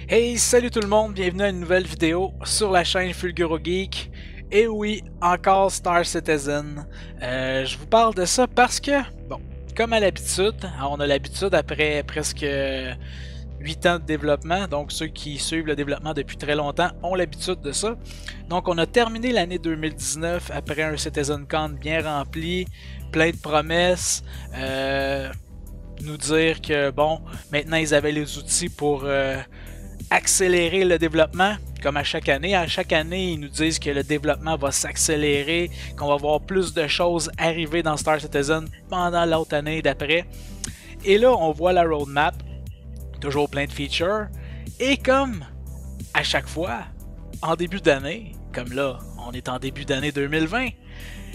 Hey, salut tout le monde, bienvenue à une nouvelle vidéo sur la chaîne Fulguro Geek. Et oui, encore Star Citizen. Je vous parle de ça parce que, bon, comme à l'habitude, on a l'habitude après presque 8 ans de développement, donc ceux qui suivent le développement depuis très longtemps ont l'habitude de ça. Donc on a terminé l'année 2019 après un CitizenCon bien rempli, plein de promesses, nous dire que bon, maintenant ils avaient les outils pour accélérer le développement, comme à chaque année. À chaque année, ils nous disent que le développement va s'accélérer, qu'on va voir plus de choses arriver dans Star Citizen pendant l'autre année d'après. Et là, on voit la roadmap, toujours plein de features, et comme à chaque fois, en début d'année, comme là, on est en début d'année 2020,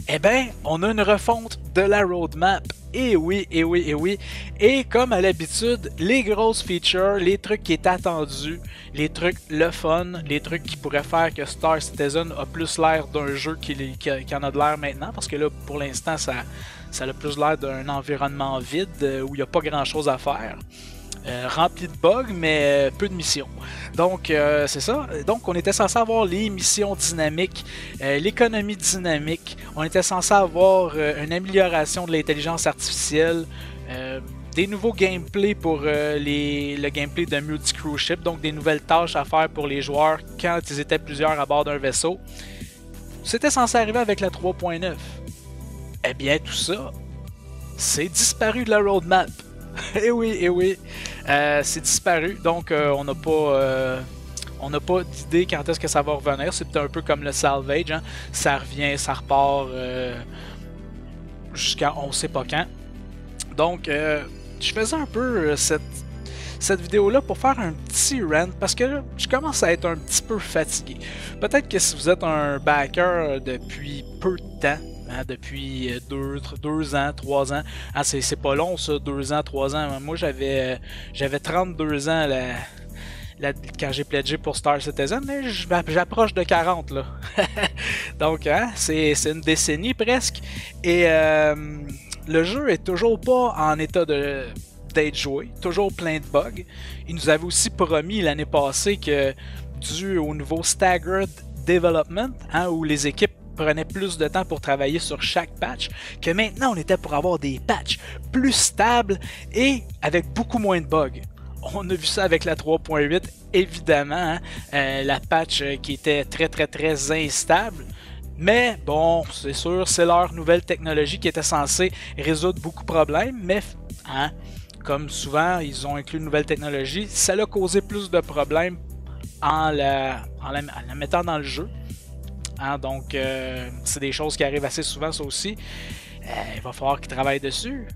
eh bien, on a une refonte de la roadmap. Et oui, et oui, et oui. Et comme à l'habitude, les grosses features, les trucs qui étaient attendus, les trucs le fun, les trucs qui pourraient faire que Star Citizen a plus l'air d'un jeu qu'il en a de l'air maintenant. Parce que là, pour l'instant, ça a plus l'air d'un environnement vide où il n'y a pas grand chose à faire. Rempli de bugs, mais peu de missions. Donc, c'est ça. Donc, on était censé avoir les missions dynamiques, l'économie dynamique. On était censé avoir une amélioration de l'intelligence artificielle, des nouveaux gameplays pour le gameplay de multi-crew ship, donc des nouvelles tâches à faire pour les joueurs quand ils étaient plusieurs à bord d'un vaisseau. C'était censé arriver avec la 3.9. Eh bien, tout ça, c'est disparu de la roadmap. Eh oui, eh oui, c'est disparu, donc on n'a pas d'idée quand est-ce que ça va revenir. C'est un peu comme le salvage, hein? Ça revient, ça repart jusqu'à on sait pas quand. Donc, je faisais un peu cette vidéo-là pour faire un petit rant, parce que là, je commence à être un petit peu fatigué. Peut-être que si vous êtes un backer depuis peu de temps, hein, depuis 2 ans, 3 ans. Hein, c'est pas long ça, 2 ans, 3 ans. Moi j'avais 32 ans quand j'ai pledgé pour Star Citizen, mais j'approche de 40 là. Donc hein, c'est une décennie presque. Et le jeu est toujours pas en état d'être joué, toujours plein de bugs. Il nous avait aussi promis l'année passée que dû au nouveau Staggered Development, hein, où les équipes prenait plus de temps pour travailler sur chaque patch, que maintenant on était pour avoir des patchs plus stables et avec beaucoup moins de bugs. On a vu ça avec la 3.8, évidemment, hein, la patch qui était très instable. Mais bon, c'est sûr, c'est leur nouvelle technologie qui était censée résoudre beaucoup de problèmes, mais hein, comme souvent ils ont inclus une nouvelle technologie, ça a causé plus de problèmes en la mettant dans le jeu. Hein, donc, c'est des choses qui arrivent assez souvent, ça aussi. Il va falloir qu'ils travaillent dessus.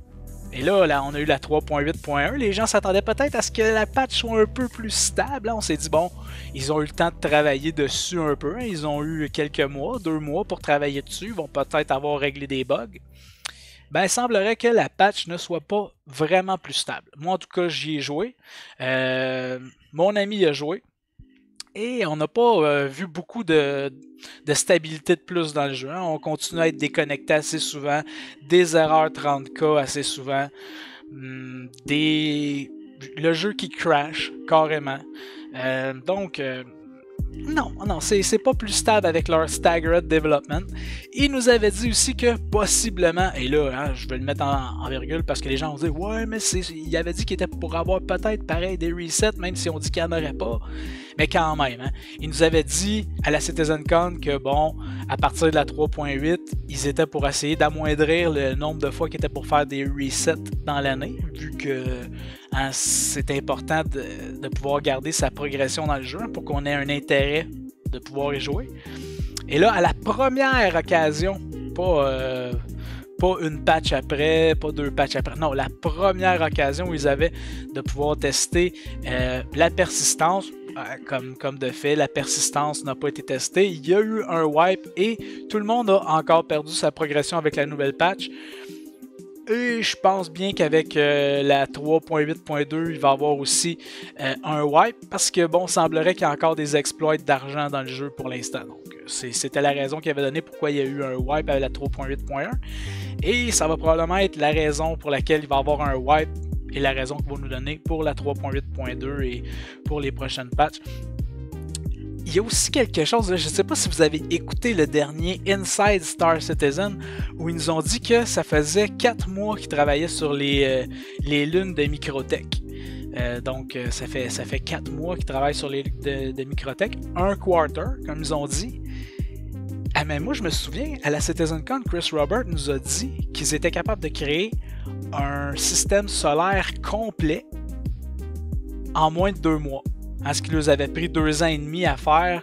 Et là, on a eu la 3.8.1. Les gens s'attendaient peut-être à ce que la patch soit un peu plus stable. Hein. On s'est dit, bon, ils ont eu le temps de travailler dessus un peu. Hein. Ils ont eu quelques mois, 2 mois pour travailler dessus. Ils vont peut-être avoir réglé des bugs. Ben, il semblerait que la patch ne soit pas vraiment plus stable. Moi, en tout cas, j'y ai joué. Mon ami y a joué. Et on n'a pas vu beaucoup de stabilité de plus dans le jeu. Hein. On continue à être déconnecté assez souvent, des erreurs 30K assez souvent, le jeu qui crash carrément. Donc, non, c'est pas plus stable avec leur Staggered Development. Ils nous avaient dit aussi que possiblement, et là, hein, je vais le mettre en virgule parce que les gens ont dit ouais, mais il avait dit qu'il était pour avoir peut-être pareil des resets, même si on dit qu'il n'y en aurait pas. Mais quand même, hein, ils nous avaient dit à la CitizenCon que bon, à partir de la 3.8, ils étaient pour essayer d'amoindrir le nombre de fois qu'ils étaient pour faire des resets dans l'année, vu que hein, c'est important de pouvoir garder sa progression dans le jeu hein, pour qu'on ait un intérêt de pouvoir y jouer. Et là, à la première occasion, pas une patch après, pas 2 patchs après, non, la première occasion où ils avaient de pouvoir tester la persistance, comme de fait, la persistance n'a pas été testée. Il y a eu un wipe et tout le monde a encore perdu sa progression avec la nouvelle patch. Et je pense bien qu'avec la 3.8.2, il va y avoir aussi un wipe parce que bon, semblerait qu'il y a encore des exploits d'argent dans le jeu pour l'instant. Donc c'était la raison qu'il avait donné pourquoi il y a eu un wipe avec la 3.8.1. Et ça va probablement être la raison pour laquelle il va y avoir un wipe et la raison qu'ils vont nous donner pour la 3.8.2 et pour les prochaines patchs. Il y a aussi quelque chose, je ne sais pas si vous avez écouté le dernier Inside Star Citizen, où ils nous ont dit que ça faisait 4 mois qu'ils travaillaient sur les lunes de Microtech. Donc ça fait 4 mois qu'ils travaillent sur les lunes de Microtech, un quarter, comme ils ont dit. Ah, mais moi je me souviens, à la CitizenCon, Chris Robert nous a dit qu'ils étaient capables de créer un système solaire complet en moins de 2 mois. Ce qui nous avait pris 2 ans et demi à faire.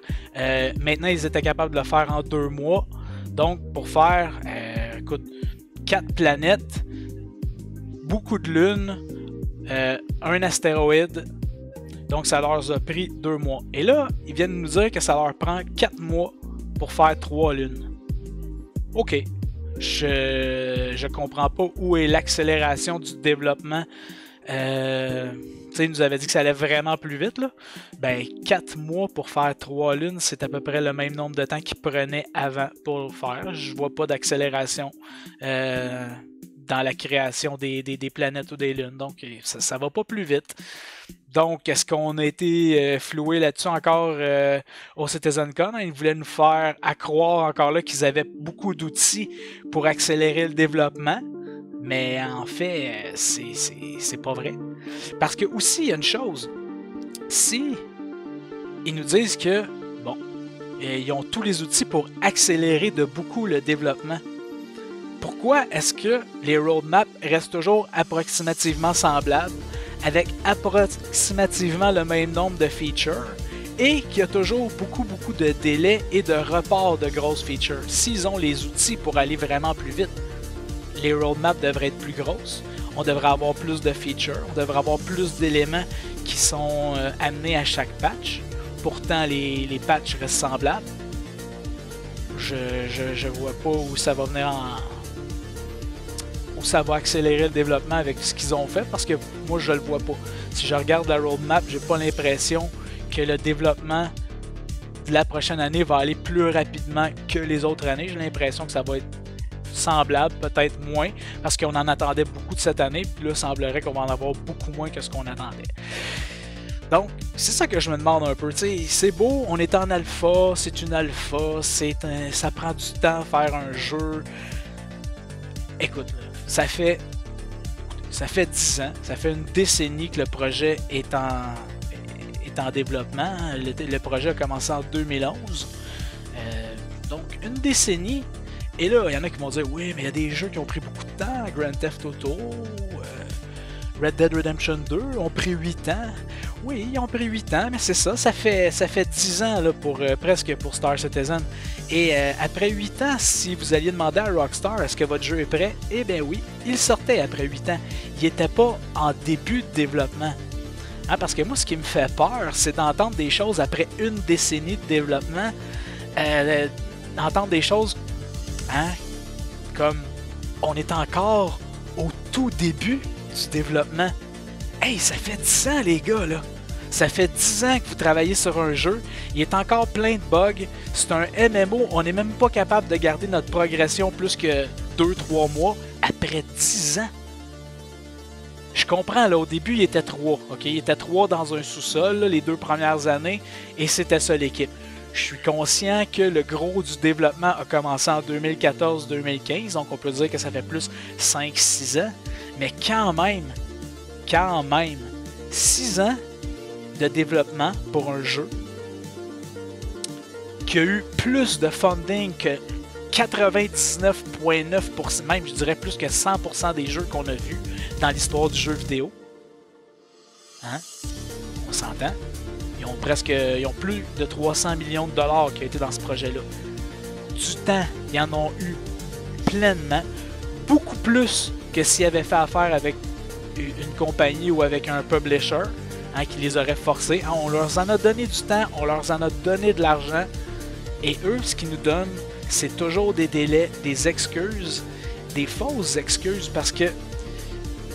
Maintenant, ils étaient capables de le faire en 2 mois. Donc, pour faire, écoute, 4 planètes, beaucoup de lunes, un astéroïde. Donc, ça leur a pris 2 mois. Et là, ils viennent nous dire que ça leur prend 4 mois pour faire 3 lunes. OK. Je comprends pas où est l'accélération du développement. Il nous avait dit que ça allait vraiment plus vite. Là. Ben, 4 mois pour faire 3 lunes, c'est à peu près le même nombre de temps qu'il prenait avant pour le faire. Je vois pas d'accélération dans la création des planètes ou des lunes. Donc, ça va pas plus vite. Donc, est-ce qu'on a été floué là-dessus encore au CitizenCon? Ils voulaient nous faire croire encore là qu'ils avaient beaucoup d'outils pour accélérer le développement. Mais en fait, c'est pas vrai. Parce que aussi, il y a une chose. Si ils nous disent que, bon, ils ont tous les outils pour accélérer de beaucoup le développement, pourquoi est-ce que les roadmaps restent toujours approximativement semblables, avec approximativement le même nombre de features, et qu'il y a toujours beaucoup de délais et de reports de grosses features, s'ils ont les outils pour aller vraiment plus vite? Les roadmaps devraient être plus grosses, on devrait avoir plus de features, on devrait avoir plus d'éléments qui sont amenés à chaque patch. Pourtant, les patchs restent semblables. Je vois pas où ça va venir où ça va accélérer le développement avec ce qu'ils ont fait, parce que moi, je le vois pas. Si je regarde la roadmap, j'ai pas l'impression que le développement de la prochaine année va aller plus rapidement que les autres années. J'ai l'impression que ça va être semblable, peut-être moins, parce qu'on en attendait beaucoup de cette année, puis là, il semblerait qu'on va en avoir beaucoup moins que ce qu'on attendait. Donc, c'est ça que je me demande un peu. C'est beau, on est en alpha, c'est une alpha, ça prend du temps à faire un jeu. Écoute, ça fait 10 ans, ça fait une décennie que le projet est en développement. Le projet a commencé en 2011. Donc, une décennie. Et là, il y en a qui vont dire, oui, mais il y a des jeux qui ont pris beaucoup de temps. Grand Theft Auto, Red Dead Redemption 2 ont pris 8 ans. Oui, ils ont pris 8 ans, mais c'est ça. Ça fait 10 ans là, presque pour Star Citizen. Et après 8 ans, si vous alliez demander à Rockstar, est-ce que votre jeu est prêt? Eh bien oui, il sortait après 8 ans. Il n'était pas en début de développement. Parce que moi, ce qui me fait peur, c'est d'entendre des choses après une décennie de développement. D'entendre des choses comme on est encore au tout début du développement. Hey, ça fait 10 ans les gars là. Ça fait 10 ans que vous travaillez sur un jeu. Il est encore plein de bugs. C'est un MMO. On n'est même pas capable de garder notre progression plus que 2-3 mois après 10 ans. Je comprends, là, au début, il était 3. Okay? Il était 3 dans un sous-sol là, les 2 premières années et c'était ça l'équipe. Je suis conscient que le gros du développement a commencé en 2014-2015, donc on peut dire que ça fait plus 5-6 ans. Mais quand même, 6 ans de développement pour un jeu qui a eu plus de funding que 99,9%, même je dirais plus que 100% des jeux qu'on a vus dans l'histoire du jeu vidéo. On s'entend? Ils ont plus de 300 millions de dollars qui ont été dans ce projet-là. Du temps, ils en ont eu pleinement. Beaucoup plus que s'ils avaient fait affaire avec une compagnie ou avec un publisher qui les aurait forcés. On leur en a donné du temps, on leur en a donné de l'argent. Et eux, ce qu'ils nous donnent, c'est toujours des délais, des excuses, des fausses excuses, parce que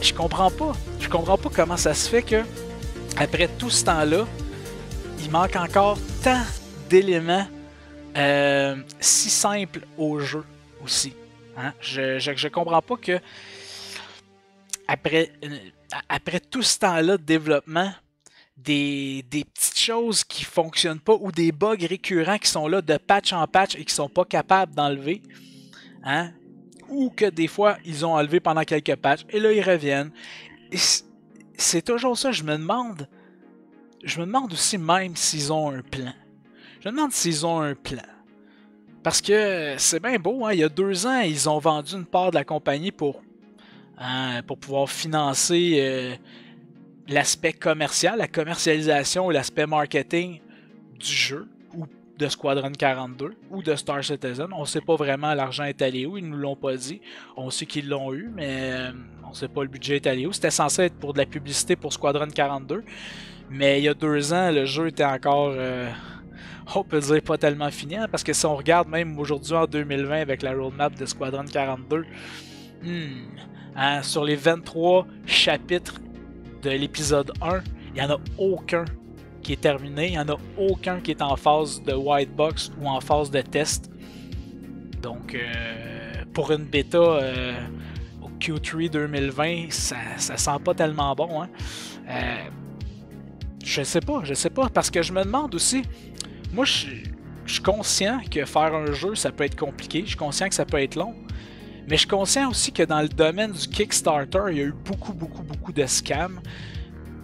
je comprends pas. Je comprends pas comment ça se fait que, après tout ce temps-là, il manque encore tant d'éléments si simples au jeu aussi. Je comprends pas que après après tout ce temps-là de développement, des petites choses qui fonctionnent pas ou des bugs récurrents qui sont là de patch en patch et qui sont pas capables d'enlever, hein? Ou que des fois ils ont enlevé pendant quelques patchs et là ils reviennent. Et c'est toujours ça, je me demande aussi même s'ils ont un plan. Je me demande s'ils ont un plan. Parce que c'est bien beau, hein? Il y a 2 ans, ils ont vendu une part de la compagnie pour pouvoir financer l'aspect commercial, la commercialisation ou l'aspect marketing du jeu, ou de Squadron 42, ou de Star Citizen. On ne sait pas vraiment l'argent est allé où, ils ne nous l'ont pas dit. On sait qu'ils l'ont eu, mais on ne sait pas le budget est allé où. C'était censé être pour de la publicité pour Squadron 42, mais il y a 2 ans, le jeu était encore... on peut dire pas tellement fini, hein, parce que si on regarde même aujourd'hui en 2020 avec la roadmap de Squadron 42, sur les 23 chapitres de l'épisode 1, il n'y en a aucun qui est terminé, il n'y en a aucun qui est en phase de white box ou en phase de test. Donc pour une bêta au Q3 2020, ça sent pas tellement bon, hein. Je sais pas, parce que je me demande aussi, moi je suis conscient que faire un jeu ça peut être compliqué, je suis conscient que ça peut être long, mais je suis conscient aussi que dans le domaine du Kickstarter, il y a eu beaucoup de scams.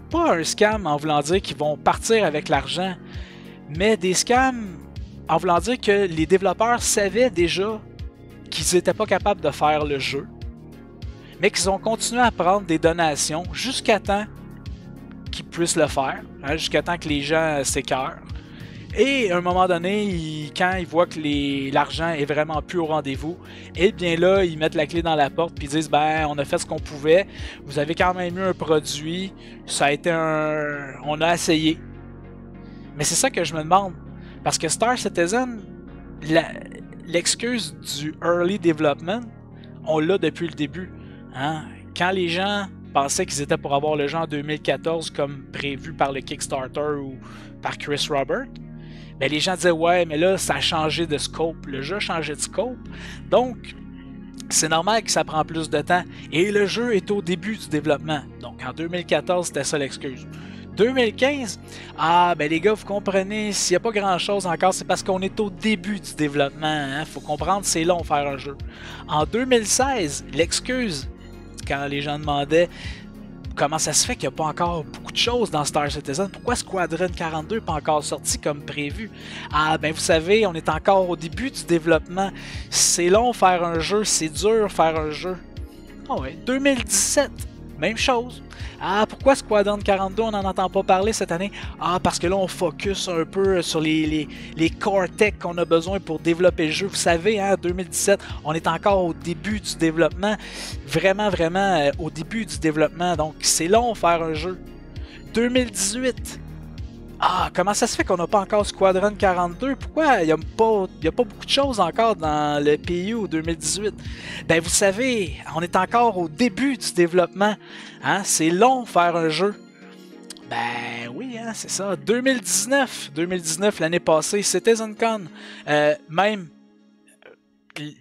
Pas un scam en voulant dire qu'ils vont partir avec l'argent, mais des scams en voulant dire que les développeurs savaient déjà qu'ils n'étaient pas capables de faire le jeu, mais qu'ils ont continué à prendre des donations jusqu'à temps qu'ils puissent le faire, hein, jusqu'à temps que les gens s'écœurent. Et à un moment donné, quand ils voient que l'argent est vraiment plus au rendez-vous, et bien là, ils mettent la clé dans la porte puis ils disent ben on a fait ce qu'on pouvait, vous avez quand même eu un produit, ça a été on a essayé. Mais c'est ça que je me demande. Parce que Star Citizen, l'excuse du early development, on l'a depuis le début. Hein? Quand les gens pensaient qu'ils étaient pour avoir le jeu en 2014 comme prévu par le Kickstarter ou par Chris Robert, ben les gens disaient ouais mais là ça a changé de scope, le jeu a changé de scope, donc c'est normal que ça prend plus de temps et le jeu est au début du développement. Donc en 2014 c'était ça l'excuse. 2015, ben les gars vous comprenez, s'il n'y a pas grand chose encore c'est parce qu'on est au début du développement, hein? Faut comprendre c'est long faire un jeu. En 2016 l'excuse quand les gens demandaient comment ça se fait qu'il n'y a pas encore beaucoup de choses dans Star Citizen? Pourquoi Squadron 42 n'est pas encore sorti comme prévu? Ah, ben vous savez, on est encore au début du développement. C'est long faire un jeu, c'est dur faire un jeu. Ah ouais, 2017, même chose. Ah, pourquoi Squadron 42, on n'en entend pas parler cette année? Ah, parce que là, on focus un peu sur les core tech qu'on a besoin pour développer le jeu. Vous savez, hein, 2017, on est encore au début du développement. Vraiment au début du développement. Donc, c'est long faire un jeu. 2018. Ah, comment ça se fait qu'on n'a pas encore Squadron 42? Pourquoi il n'y a pas beaucoup de choses encore dans le PU 2018? Ben vous savez, on est encore au début du développement. Hein? C'est long faire un jeu. Ben oui, hein, c'est ça. 2019, l'année passée, CitizenCon. Même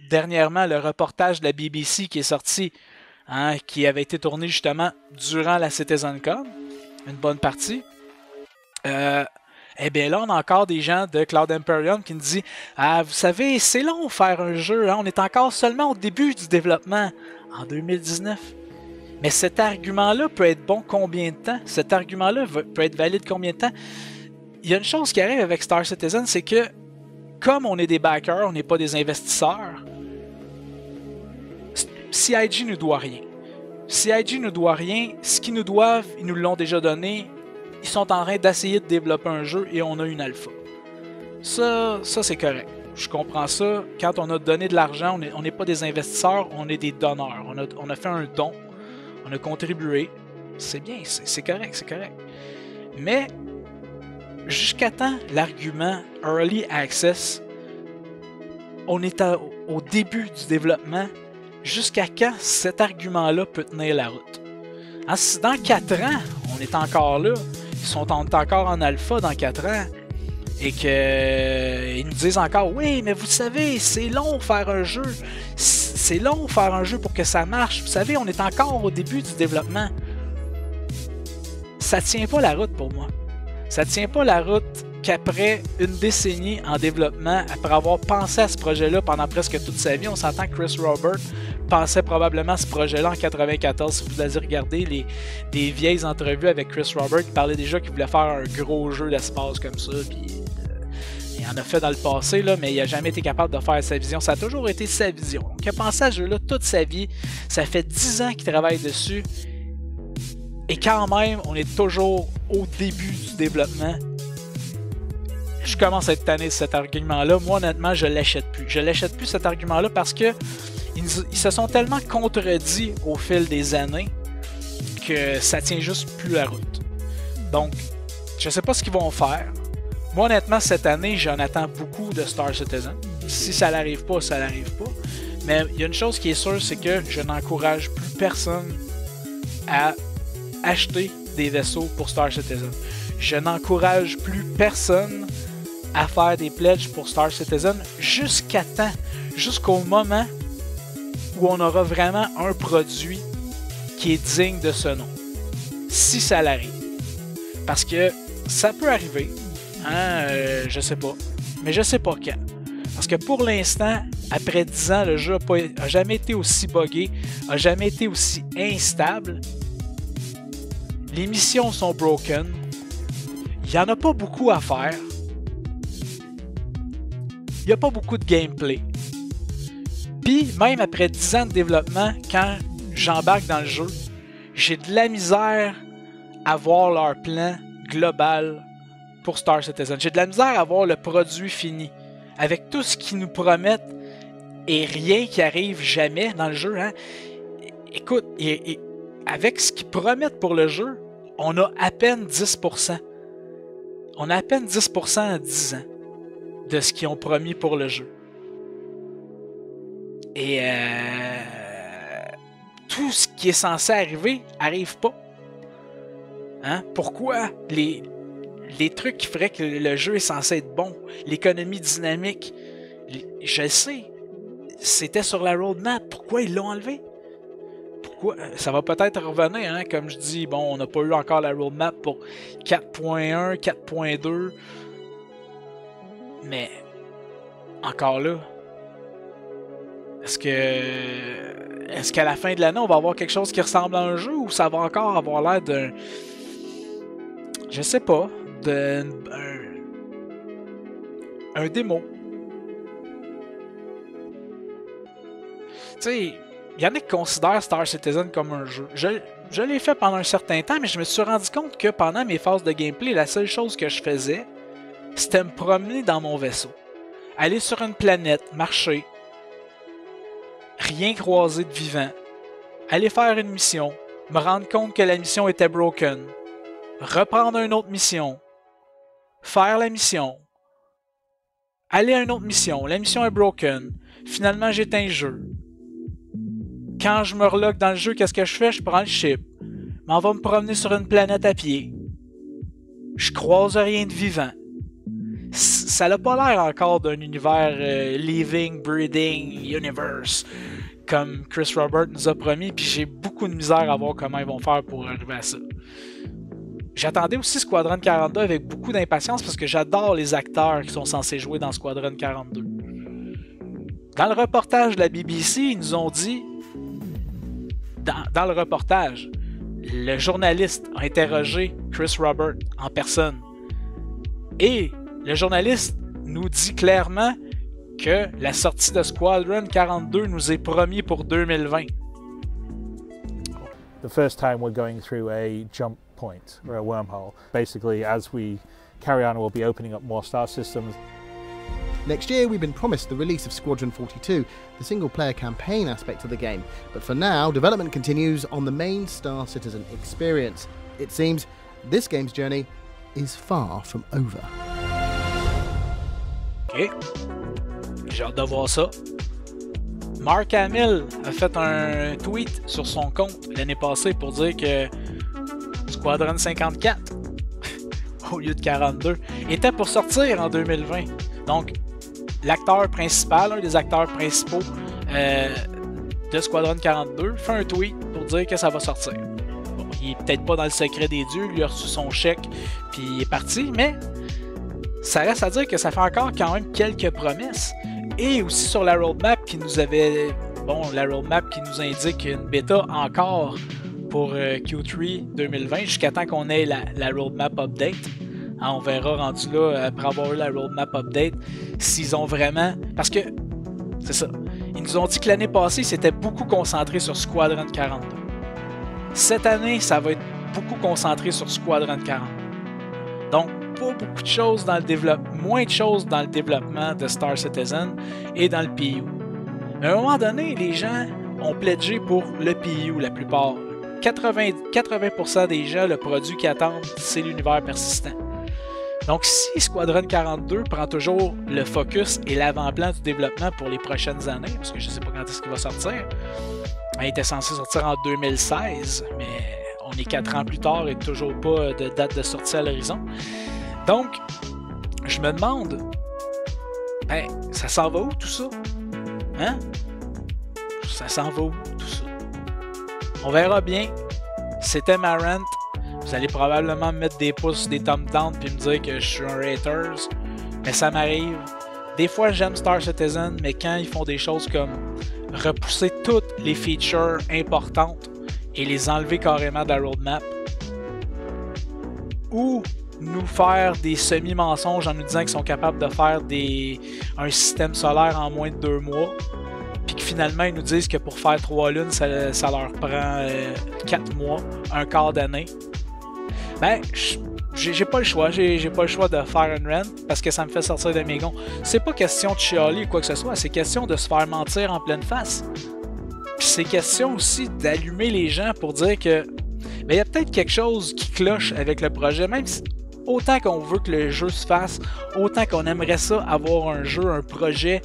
dernièrement, le reportage de la BBC qui est sorti, hein, qui avait été tourné justement durant la CitizenCon, une bonne partie. Eh bien là, on a encore des gens de Cloud Imperium qui nous disent ah, vous savez, c'est long faire un jeu, hein? On est encore seulement au début du développement, en 2019. Mais cet argument-là peut être bon combien de temps? Cet argument-là peut être valide combien de temps? Il y a une chose qui arrive avec Star Citizen, c'est que comme on est des backers, on n'est pas des investisseurs, CIG ne doit rien. CIG ne doit rien, ce qu'ils nous doivent, ils nous l'ont déjà donné. Ils sont en train d'essayer de développer un jeu et on a une alpha. Ça c'est correct. Je comprends ça. Quand on a donné de l'argent, on n'est pas des investisseurs, on est des donneurs. On a fait un don, on a contribué. C'est bien, c'est correct. Mais jusqu'à temps l'argument Early Access, on est au début du développement. Jusqu'à quand cet argument-là peut tenir la route? Hein, si dans 4 ans, on est encore là, ils sont encore en alpha dans 4 ans, et qu'ils nous disent encore, oui, mais vous savez, c'est long faire un jeu, c'est long faire un jeu pour que ça marche, vous savez, on est encore au début du développement. ça tient pas la route pour moi. Ça tient pas la route qu'après une décennie en développement, après avoir pensé à ce projet-là pendant presque toute sa vie, on s'entend que Chris Robert pensait probablement à ce projet-là en 94. Si vous avez regardé des vieilles entrevues avec Chris Robert, il parlait déjà qu'il voulait faire un gros jeu d'espace comme ça, puis il en a fait dans le passé, là, mais il n'a jamais été capable de faire sa vision. Ça a toujours été sa vision. Donc, il a pensé à ce jeu-là toute sa vie. Ça fait 10 ans qu'il travaille dessus. Et quand même, on est toujours au début du développement. Je commence à être tanné de cet argument-là. Moi, honnêtement, je l'achète plus. Je l'achète plus cet argument-là parce que ils se sont tellement contredits au fil des années que ça tient juste plus la route. Donc, je sais pas ce qu'ils vont faire. Moi, honnêtement, cette année, j'en attends beaucoup de Star Citizen. Si ça n'arrive pas, ça n'arrive pas. Mais il y a une chose qui est sûre, c'est que je n'encourage plus personne à acheter des vaisseaux pour Star Citizen. Je n'encourage plus personne à faire des pledges pour Star Citizen jusqu'au moment où on aura vraiment un produit qui est digne de ce nom. Si ça l'arrive. Parce que ça peut arriver. Je sais pas. Mais je sais pas quand. Parce que pour l'instant, après 10 ans, le jeu a jamais été aussi buggé, a jamais été aussi instable. Les missions sont broken. Il n'y en a pas beaucoup à faire. Il n'y a pas beaucoup de gameplay. Puis, même après 10 ans de développement, quand j'embarque dans le jeu, j'ai de la misère à voir leur plan global pour Star Citizen. J'ai de la misère à voir le produit fini. Avec tout ce qu'ils nous promettent et rien qui arrive jamais dans le jeu. Hein. Écoute, avec ce qu'ils promettent pour le jeu, on a à peine 10%. On a à peine 10% en 10 ans de ce qu'ils ont promis pour le jeu. Et tout ce qui est censé arriver, arrive pas. Hein? Pourquoi les trucs qui feraient que le jeu est censé être bon, l'économie dynamique, je le sais, c'était sur la roadmap. Pourquoi ils l'ont enlevé? Pourquoi? Ça va peut-être revenir, hein? Comme je dis, bon, on n'a pas eu encore la roadmap pour 4.1, 4.2. Mais, encore là, est-ce qu'à la fin de l'année, on va avoir quelque chose qui ressemble à un jeu ou ça va encore avoir l'air d'un... Je sais pas, un démo. Tu sais, il y en a qui considèrent Star Citizen comme un jeu. Je l'ai fait pendant un certain temps, mais je me suis rendu compte que pendant mes phases de gameplay, la seule chose que je faisais, c'était me promener dans mon vaisseau. Aller sur une planète, marcher, rien croiser de vivant, aller faire une mission, me rendre compte que la mission était broken, reprendre une autre mission, faire la mission, aller à une autre mission, la mission est broken, finalement j'éteins le jeu. Quand je me relogue dans le jeu, qu'est-ce que je fais? Je prends le ship, m'en va me promener sur une planète à pied, je croise rien de vivant. Ça n'a pas l'air encore d'un univers living, breathing, universe comme Chris Robert nous a promis, puis j'ai beaucoup de misère à voir comment ils vont faire pour arriver à ça. J'attendais aussi Squadron 42 avec beaucoup d'impatience parce que j'adore les acteurs qui sont censés jouer dans Squadron 42. Dans le reportage de la BBC, ils nous ont dit, dans le reportage, le journaliste a interrogé Chris Robert en personne. Et le journaliste nous dit clairement que la sortie de Squadron 42 nous est promis pour 2020. The first time we're going through a jump point or a wormhole. Basically, as we carry on, we'll be opening up more star systems. Next year, we've been promised the release of Squadron 42, the single-player campaign aspect of the game. But for now, development continues on the main Star Citizen experience. It seems this game's journey is far from over. Ok, j'ai hâte de voir ça. Mark Hamill a fait un tweet sur son compte l'année passée pour dire que Squadron 54, au lieu de 42, était pour sortir en 2020. Donc, l'acteur principal, un des acteurs principaux de Squadron 42, fait un tweet pour dire que ça va sortir. Bon, il est peut-être pas dans le secret des dieux, lui a reçu son chèque, puis il est parti, mais ça reste à dire que ça fait encore quand même quelques promesses. Et aussi sur la roadmap qui nous avait... Bon, la roadmap qui nous indique une bêta encore pour Q3 2020, jusqu'à temps qu'on ait la roadmap update. Hein, on verra rendu là, après avoir eu la roadmap update, s'ils ont vraiment... Parce que, c'est ça, ils nous ont dit que l'année passée, ils s'étaient beaucoup concentrés sur Squadron 42. Cette année, ça va être beaucoup concentré sur Squadron 42. Donc, pas beaucoup de choses dans le développement, moins de choses dans le développement de Star Citizen et dans le PU. Mais à un moment donné, les gens ont pledgé pour le PU, la plupart. 80% des gens, le produit qu'ils attendent, c'est l'univers persistant. Donc, si Squadron 42 prend toujours le focus et l'avant-plan du développement pour les prochaines années, parce que je ne sais pas quand est-ce qu'il va sortir, il était censé sortir en 2016, mais on est 4 ans plus tard et toujours pas de date de sortie à l'horizon. Donc, je me demande, ben, ça s'en va où tout ça? Hein? Ça s'en va où tout ça? On verra bien. C'était ma rant. Vous allez probablement me mettre des pouces, des thumbs down puis me dire que je suis un haters. Mais ça m'arrive. Des fois, j'aime Star Citizen, mais quand ils font des choses comme repousser toutes les features importantes et les enlever carrément de la roadmap, ou nous faire des semi-mensonges en nous disant qu'ils sont capables de faire un système solaire en moins de 2 mois, puis que finalement ils nous disent que pour faire 3 lunes, ça leur prend 4 mois, un quart d'année. Ben, j'ai pas le choix. J'ai pas le choix de faire une rant parce que ça me fait sortir de mes gonds. C'est pas question de chialer ou quoi que ce soit, c'est question de se faire mentir en pleine face. Puis c'est question aussi d'allumer les gens pour dire que il y a peut-être quelque chose qui cloche avec le projet, même si autant qu'on veut que le jeu se fasse, autant qu'on aimerait ça avoir un jeu, un projet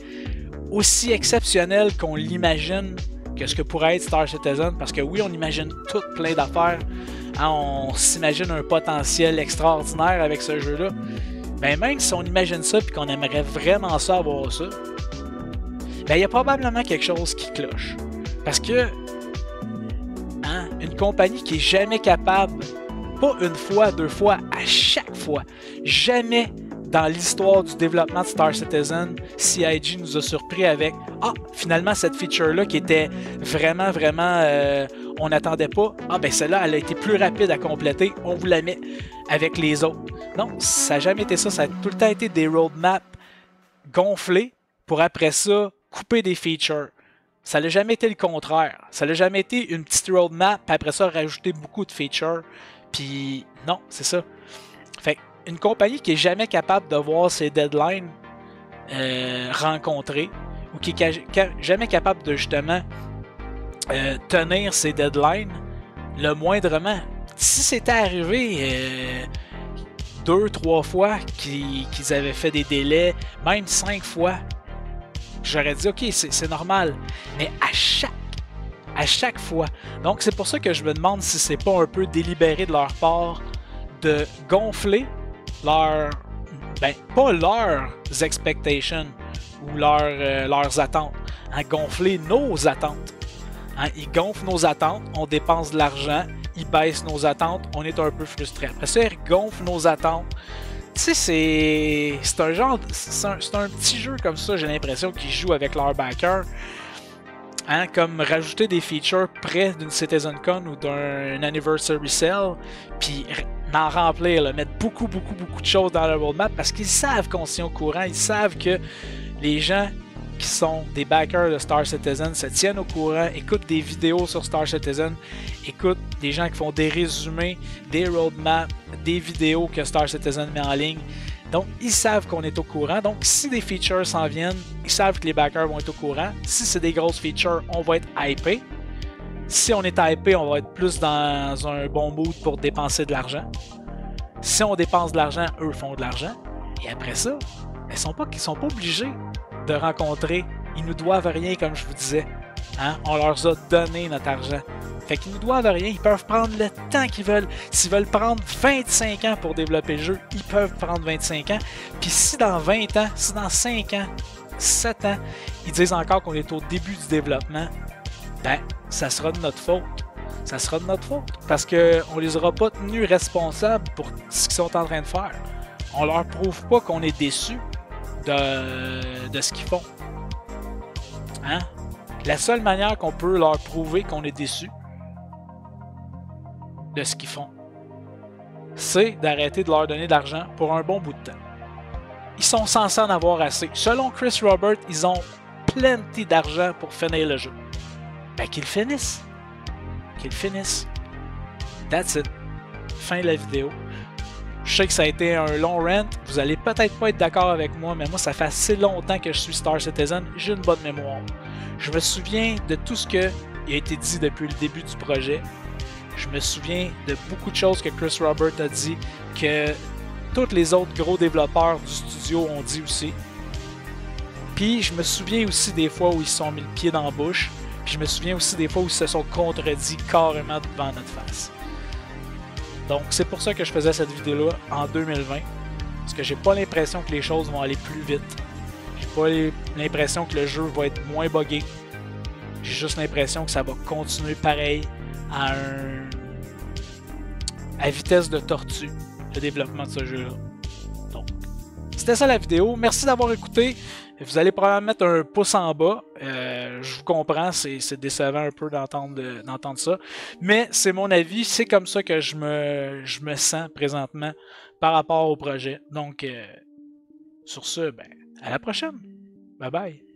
aussi exceptionnel qu'on l'imagine que ce que pourrait être Star Citizen, parce que oui, on imagine tout plein d'affaires, hein, on s'imagine un potentiel extraordinaire avec ce jeu-là, mais même si on imagine ça et qu'on aimerait vraiment ça avoir ça, ben il y a probablement quelque chose qui cloche. Parce que hein, une compagnie qui est jamais capable, pas une fois, 2 fois, à chaque fois, jamais dans l'histoire du développement de Star Citizen, CIG nous a surpris avec « Ah, finalement, cette feature-là qui était vraiment, on n'attendait pas. Ah, ben celle-là, elle a été plus rapide à compléter. On vous la met avec les autres. » Non, ça n'a jamais été ça. Ça a tout le temps été des roadmaps gonflés pour après ça couper des features. Ça n'a jamais été le contraire. Ça n'a jamais été une petite roadmap, puis après ça, rajouter beaucoup de features. Puis non, c'est ça. Fait une compagnie qui est jamais capable de voir ses deadlines rencontrés, ou qui est jamais capable de justement tenir ses deadlines, le moindrement. Si c'était arrivé 2-3 fois qu'ils avaient fait des délais, même 5 fois, j'aurais dit ok, c'est normal. Mais à chaque fois. Donc c'est pour ça que je me demande si c'est pas un peu délibéré de leur part de gonfler leurs expectations ou leurs attentes, hein, gonfler nos attentes. Hein, ils gonflent nos attentes, on dépense de l'argent, ils baissent nos attentes, on est un peu frustré. Après ça, ils gonflent nos attentes. Tu sais, c'est un genre, c'est un petit jeu comme ça, j'ai l'impression qu'ils jouent avec leur backer. Hein, comme rajouter des features près d'une CitizenCon ou d'un Anniversary Sale, puis en remplir, là, mettre beaucoup de choses dans la roadmap parce qu'ils savent qu'on s'y est au courant, ils savent que les gens qui sont des backers de Star Citizen se tiennent au courant, écoutent des vidéos sur Star Citizen, écoutent des gens qui font des résumés, des roadmaps, des vidéos que Star Citizen met en ligne. Donc, ils savent qu'on est au courant. Donc, si des features s'en viennent, ils savent que les backers vont être au courant. Si c'est des grosses features, on va être hypé. Si on est hypé, on va être plus dans un bon mood pour dépenser de l'argent. Si on dépense de l'argent, eux font de l'argent. Et après ça, ils sont pas obligés de rencontrer. Ils nous doivent rien, comme je vous disais. Hein? On leur a donné notre argent. Fait qu'ils nous doivent rien, ils peuvent prendre le temps qu'ils veulent. S'ils veulent prendre 25 ans pour développer le jeu, ils peuvent prendre 25 ans. Puis si dans 20 ans, si dans 5 ans, 7 ans, ils disent encore qu'on est au début du développement, ben, ça sera de notre faute. ça sera de notre faute. Parce qu'on les aura pas tenus responsables pour ce qu'ils sont en train de faire. On leur prouve pas qu'on est déçus de ce qu'ils font. Hein? La seule manière qu'on peut leur prouver qu'on est déçus de ce qu'ils font, c'est d'arrêter de leur donner de l'argent pour un bon bout de temps. Ils sont censés en avoir assez. Selon Chris Robert, ils ont plenty d'argent pour finir le jeu. Ben qu'ils finissent. Qu'ils finissent. That's it. Fin de la vidéo. Je sais que ça a été un long rant. Vous allez peut-être pas être d'accord avec moi, mais moi, ça fait assez longtemps que je suis Star Citizen. J'ai une bonne mémoire. Je me souviens de tout ce qui a été dit depuis le début du projet. Je me souviens de beaucoup de choses que Chris Robert a dit, que tous les autres gros développeurs du studio ont dit aussi. Puis je me souviens aussi des fois où ils se sont mis le pied dans la bouche. Puis je me souviens aussi des fois où ils se sont contredits carrément devant notre face. Donc c'est pour ça que je faisais cette vidéo-là en 2020. Parce que j'ai pas l'impression que les choses vont aller plus vite. J'ai pas l'impression que le jeu va être moins buggé. J'ai juste l'impression que ça va continuer pareil à vitesse de tortue, le développement de ce jeu-là. Donc, c'était ça la vidéo. Merci d'avoir écouté. Vous allez probablement mettre un pouce en bas. Je vous comprends, c'est décevant un peu d'entendre ça. Mais c'est mon avis, c'est comme ça que je me sens présentement par rapport au projet. Donc, sur ce, ben, à la prochaine. Bye bye.